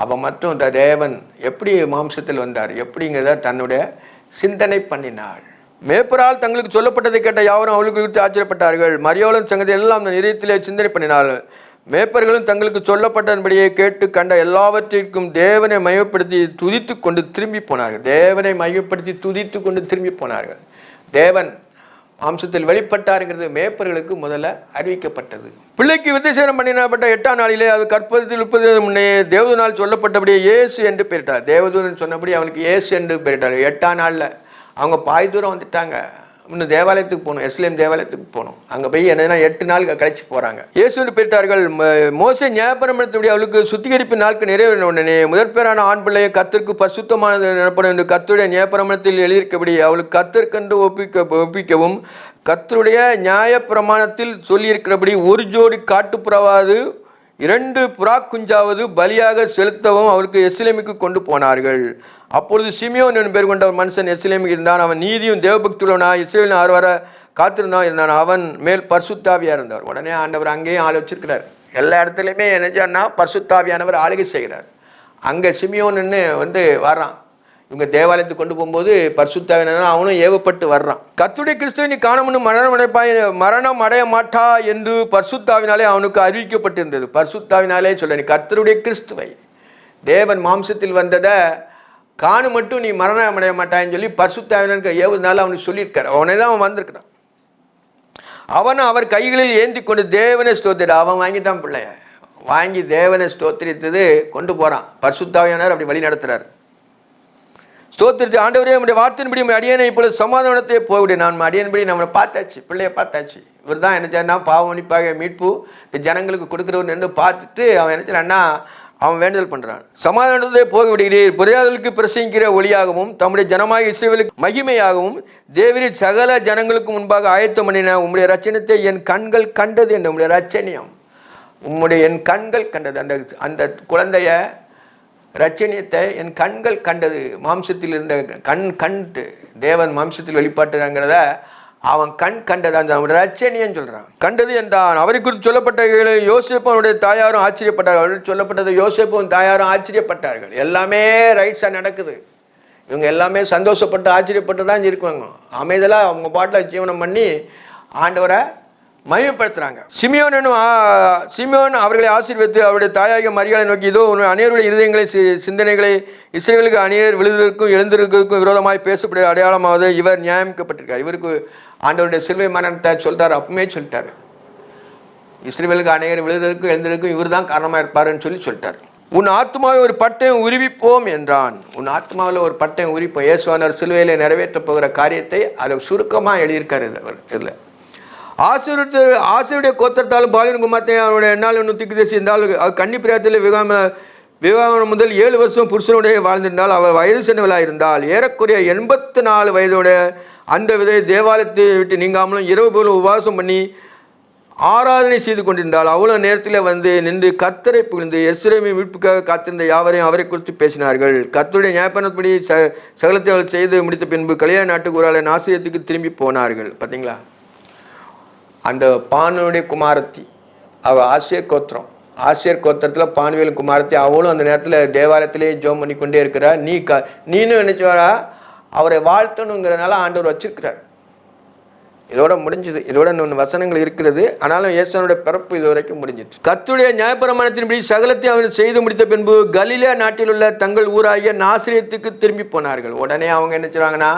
அவன் மட்டும் தேவன் எப்படி மாம்சத்தில் வந்தார் எப்படிங்கிறத தன்னுடைய சிந்தனை பண்ணினாள். மேய்ப்பரால் தங்களுக்கு சொல்லப்பட்டதை கேட்ட யாவரும் அவளுக்கு குறித்து ஆச்சரியப்பட்டார்கள். மரியாளும் சங்கதி எல்லாம் தன் இதயத்திலே சிந்தனை பண்ணினாள். மேய்ப்பர்களும் தங்களுக்கு சொல்லப்பட்டபடியே கேட்டு கண்ட எல்லாவற்றிற்கும் தேவனை மையப்படுத்தி துதித்து கொண்டு திரும்பி போனார்கள். தேவனை மையப்படுத்தி துதித்து கொண்டு திரும்பி போனார்கள். தேவன் மாம்சத்தில் வெளிப்பட்டாருங்கிறது மேய்ப்பர்களுக்கு முதல்ல அறிவிக்கப்பட்டது. பிள்ளைக்கு விருத்தசேதனம் பண்ணினப்பட்ட 8ஆம் நாளிலே அது கற்பத்தில் 30 முன்னே தேவதூதனால் சொல்லப்பட்டபடியே இயேசு என்று பெயரிட்டார். தேவதூதன் சொன்னபடி அவனுக்கு இயேசு என்று பெயரிட்டார். 8ஆம் நாளில் அவங்க பாய் தூரம் வந்துட்டாங்க. இன்னும் தேவாலயத்துக்கு போகணும், எருசலேம் தேவாலயத்துக்கு போகணும். அங்கே போய் என்னன்னா 8 நாள் கழிச்சு போகிறாங்க. இயேசுன்னு பெற்றார்கள். மோசே நியாயப்பிரமாணத்தின்படி அவளுக்கு சுத்திகரிப்பு நாட்கள் நிறைவேறின உடனே முதற்பேரான ஆண் பிள்ளையை கர்த்தருக்கு பரிசுத்தமானது எனப்படும் என்று கர்த்தருடைய நியாயப்பிரமாணத்தில் எழுதியிருக்கபடி அவளுக்கு கர்த்தருக்கென்று ஒப்பிக்கவும் கர்த்தருடைய நியாயப்பிரமாணத்தில் சொல்லியிருக்கிறபடி ஒரு ஜோடி காட்டுப்புறாவது 2 புறா குஞ்சாவது பலியாக செலுத்தவும் அவளுக்கு எருசலேமுக்கு கொண்டு போனார்கள். அப்பொழுது சிமியோன் என்னும் பேர் கொண்ட ஒரு மனுஷன் எருசலேமுக்கு இருந்தான். அவன் நீதியும் தேவபக்தியுள்ளவனாய் இஸ்ரவேலின் 6 வார காத்திருந்தான் இருந்தான். அவன் மேல் பரிசுத்தாவியா இருந்தார். உடனே ஆண்டவர் அங்கேயும் ஆள் வச்சிருக்கிறார். எல்லா இடத்துலையுமே என்ன சொன்னா பரிசுத்தாவியானவர் ஆளுகை செய்கிறார். அங்கே சிமியோன்னு வர்றான். இவங்க தேவாலயத்துக்கு கொண்டு போகும்போது பரிசுத்தாவியானவர் அவனும் ஏவப்பட்டு வர்றான். கர்த்தருடைய கிறிஸ்துவை நீ காணும்னு மரணம் அடைய மாட்டா என்று பரிசுத்தாவினாலே அவனுக்கு அறிவிக்கப்பட்டிருந்தது. பரிசுத்தாவினாலே சொல்ல, நீ கர்த்தருடைய கிறிஸ்துவை தேவன் மாம்சத்தில் வந்ததை காணு மட்டும் நீ மரணம் அடைய மாட்டான்னு சொல்லி பரிசுத்தாவினருக்கு ஏவுனால அவனுக்கு சொல்லியிருக்காரு. அவனே தான் அவன் வந்திருக்கிறான். அவனை அவர் கைகளில் ஏந்தி கொண்டு தேவனை ஸ்தோத்திர அவன் வாங்கிட்டான். பிள்ளைய வாங்கி தேவனை ஸ்தோத்திரித்தது கொண்டு போகிறான். பரிசுத்தாவியானவர் அப்படி வழி நடத்துகிறார். ஸ்தோத்திரத்தை ஆண்டவரே நம்முடைய வார்த்தையின்படி அடியனை இப்பொழுது சமாதானத்தை போய்விடு. நான் அடியன்படி நம்மளை பார்த்தாச்சு, பிள்ளைய பார்த்தாச்சு. இவர் தான் என்ன செய்யறா பாவ மன்னிப்பாக மீட்பு இந்த ஜனங்களுக்கு கொடுக்குறவர் என்று பார்த்துட்டு அவன் என்ன செய்யறான்னா அவன் வேண்டுதல் பண்ணுறான். சமாதானத்தை போய்விடுகிறீர், புரியாதவர்களுக்கு பிரசங்கிக்கிற ஒளியாகவும் தம்முடைய ஜனமாக இஸ்ரவேலுக்கு மகிமையாகவும் தேவரீர் சகல ஜனங்களுக்கு முன்பாக ஆயத்தம் பண்ணின உம்முடைய ரட்சணத்தை என் கண்கள் கண்டது என்ற உம்முடைய ரட்சணியம் என் கண்கள் கண்டது. அந்த அந்த குழந்தைய ரட்சணியத்தை என் கண்கள் கண்டது. மாம்சத்தில் இருந்த கண்டு தேவன் மாம்சத்தில் வெளிப்பாட்டுங்கிறத அவன் கண்டது. அந்த ரட்சணியன்னு சொல்கிறான். கண்டது என்றான். அவரை குறித்து சொல்லப்பட்ட யோசேப்பும் அவருடைய தாயாரும் ஆச்சரியப்பட்டார்கள். அவருக்கு சொல்லப்பட்டது யோசேப்பும் தாயாரும் ஆச்சரியப்பட்டார்கள். எல்லாமே ரைட்ஸாக நடக்குது. இவங்க எல்லாமே சந்தோஷப்பட்டு ஆச்சரியப்பட்டு தான் இருக்குவாங்க. அமைதலாக அவங்க பாட்டில் ஜீவனம் பண்ணி ஆண்டவரை மகிமைப்படுத்துகிறாங்க. சிமியோன் அவர்களை ஆசீர்வதித்து அவருடைய தாயாக மரியாதை நோக்கி, இதோ அநேருடைய இருதயங்களை சிந்தனைகளை இஸ்ரவேலுக்கு அநேர் விழுதற்கும் எழுந்திருக்கும் விரோதமாய் பேசக்கூடிய அடையாளமாவது இவர் நியமிக்கப்பட்டிருக்கார். இவருக்கு ஆண்டவருடைய சிலுவை மரணத்தை சொல்லிட்டார். அப்பவுமே சொல்லிட்டார், இஸ்ரவேலுக்கு அநேகர் விழுதற்கும் எழுந்திருக்கும் இவர் தான் காரணமாக இருப்பாருன்னு சொல்லிட்டார். உன் ஆத்மாவை ஒரு பட்டயம் உருவிப்போம் என்றான். உன் ஆத்மாவில் ஒரு பட்டயம் உரிப்போம். இயேசுவானவர் சிலுவையில் நிறைவேற்ற போகிற காரியத்தை அதை சுருக்கமாக எழுதியிருக்காரு. இதில் ஆசிரியருடைய கோத்திரத்தாலும் பாலின் குமாரத்தை அவனுடைய என்னால் நுத்திக்கு தேசி இருந்தால் கன்னி பிரியாத்தில் விவாகம் முதல் 7 வருஷம் புருஷனுடைய வாழ்ந்திருந்தால் அவர் வயது சென்றவளாக இருந்தால் ஏறக்குறைய 84 வயதுடைய அந்த விதை தேவாலயத்தை விட்டு நீங்காமலும் இரவு போல உபவாசம் பண்ணி ஆராதனை செய்து கொண்டிருந்தால் அவ்வளோ நேரத்தில் நின்று கர்த்தரை புகழ்ந்து எருசலேமை மீட்புக்காக காத்திருந்த யாவரையும் அவரை குறித்து பேசினார்கள். கர்த்தருடைய நியாயப்பிரமாணப்படி சகலத்தை அவள் செய்து முடித்த பின்பு கல்யாண நாட்டுக்கு ஒரு ஆளை நாசிரியத்துக்கு திரும்பி போனார்கள். பார்த்தீங்களா, அந்த பானுடைய குமாரத்தி அவள் ஆசிரியர் கோத்திரத்தில் பானுவேல் குமாரத்தி அவளும் அந்த நேரத்தில் தேவாலயத்திலே ஜெபம் பண்ணி கொண்டே இருக்கிறார். நீனும் நினைச்சவரா அவரை வாழ்த்தணுங்கிறதுனால ஆண்டவர் வச்சிருக்கிறார். இதோட முடிஞ்சது. இதோட இன்னொன்று வசனங்கள் இருக்கிறது. ஆனாலும் இயேசுனுடைய பிறப்பு இது வரைக்கும் முடிஞ்சிட்டு. கர்த்தருடைய நியாயப்பிரமாணத்தின்படி சகலத்தை அவர் செய்து முடித்த பின்பு கலிலேயா நாட்டில் உள்ள தங்கள் ஊராகிய நாசரேத்துக்கு திரும்பி போனார்கள். உடனே அவங்க என்ன செய்வாங்கன்னா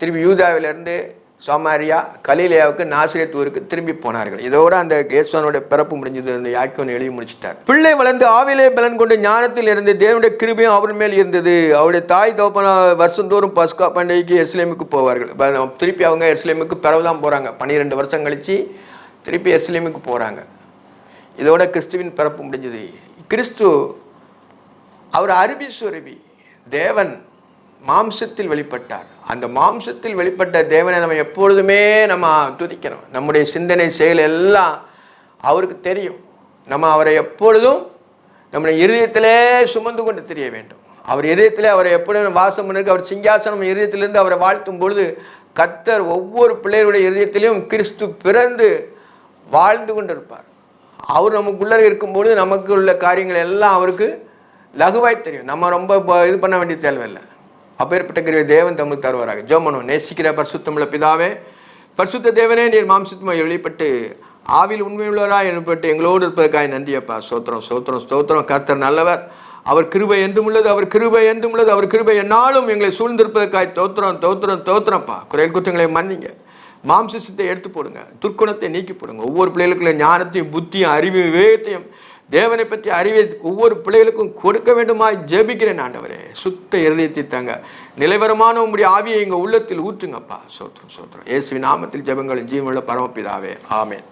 திரும்பி யூதாவிலிருந்து சமாரியா கலிலேயாவுக்கு நாசரேத் ஊருக்கு திரும்பி போனார்கள். இதோட அந்த இயேசுவனுடைய பிறப்பு முடிஞ்சது. அந்த யாக்கோன் எழுதி முடிச்சிட்டார். பிள்ளை வளர்ந்து ஆவிலே பலன் கொண்டு ஞானத்தில் இருந்து தேவனுடைய கிருபையும் அவர் மேல் இருந்தது. அவருடைய தாய் தகப்பன வருஷந்தோறும் பஸ்கா பண்டிகைக்கு எருசலேமுக்கு போவார்கள். திருப்பி அவங்க எருசலேமுக்கு பிறகுதான் போகிறாங்க. 12 வருஷம் கழித்து திருப்பி எருசலேமுக்கு போகிறாங்க. இதோட கிறிஸ்துவின் பிறப்பு முடிஞ்சது. கிறிஸ்து அவர் அருபி சுரபி தேவன் மாம்சத்தில் வெளிப்பட்டார். அந்த மாம்சத்தில் வெளிப்பட்ட தேவனை நம்ம எப்பொழுதுமே நம்ம துதிக்கணும். நம்முடைய சிந்தனை செயல் எல்லாம் அவருக்கு தெரியும். நம்ம அவரை எப்பொழுதும் நம்முடைய இருதயத்திலே சுமந்து கொண்டு தெரிய வேண்டும். அவர் இருதயத்திலே அவரை எப்பொழுதும் வாசம் பண்ணிருக்கு. அவர் சிங்காசனம் இருதயத்திலிருந்து அவரை வாழ்த்தும் பொழுது கர்த்தர் ஒவ்வொரு பிள்ளைகளுடைய இருதயத்திலையும் கிறிஸ்து பிறந்து வாழ்ந்து கொண்டு இருப்பார். அவர் நமக்குள்ளே இருக்கும்பொழுது நமக்கு உள்ள காரியங்கள் எல்லாம் அவருக்கு லகுவாய் தெரியும். நம்ம ரொம்ப இது பண்ண வேண்டிய தேவையில்லை. அப்பேற்பட்ட கிருபை தேவன் தமிழ் தருவாராக. ஜெபம் பண்ணுவோம். நேசிக்கிற பரிசுத்தமுள்ள பிதாவே, பரிசுத்த தேவனே, நீர் மாம்சத்துமாய் வெளிப்பட்டு ஆவியில் உண்மையுள்ளவராய் எழுப்பட்டு எங்களோடு இருப்பதற்காக நன்றியப்பா. ஸ்தோத்திரம் ஸ்தோத்திரம் ஸ்தோத்திரம். கர்த்தர் நல்லவர். அவர் கிருபை என்றும் உள்ளது. அவர் கிருபை என்றும் உள்ளது. அவர் கிருபை என்னாலும் எங்களை சூழ்ந்திருப்பதற்காக தோத்திரம் தோத்திரம் தோத்திரப்பா. குறைகள் குற்றங்களை மன்னிங்க. மாம்சத்தை எடுத்து போடுங்க. துர்க்குணத்தை நீக்கி போடுங்க. ஒவ்வொரு பிள்ளைகளுக்குள்ள ஞானத்தையும் புத்தியும் அறிவையும் விவேகத்தையும் தேவனை பற்றி அறிவை ஒவ்வொரு பிள்ளைகளுக்கும் கொடுக்க வேண்டுமாய் ஜெபிக்கிறேன் ஆண்டவரே. சுத்த இருதயத்தை தாங்க. நிலைவரமான உங்களுடைய ஆவியை எங்கள் உள்ளத்தில் ஊற்றுங்கப்பா. சோத்திரம் சோத்திரம். இயேசுவின் நாமத்தில் ஜெபங்களின் ஜீவனுள்ள பரமபிதாவே. ஆமென்.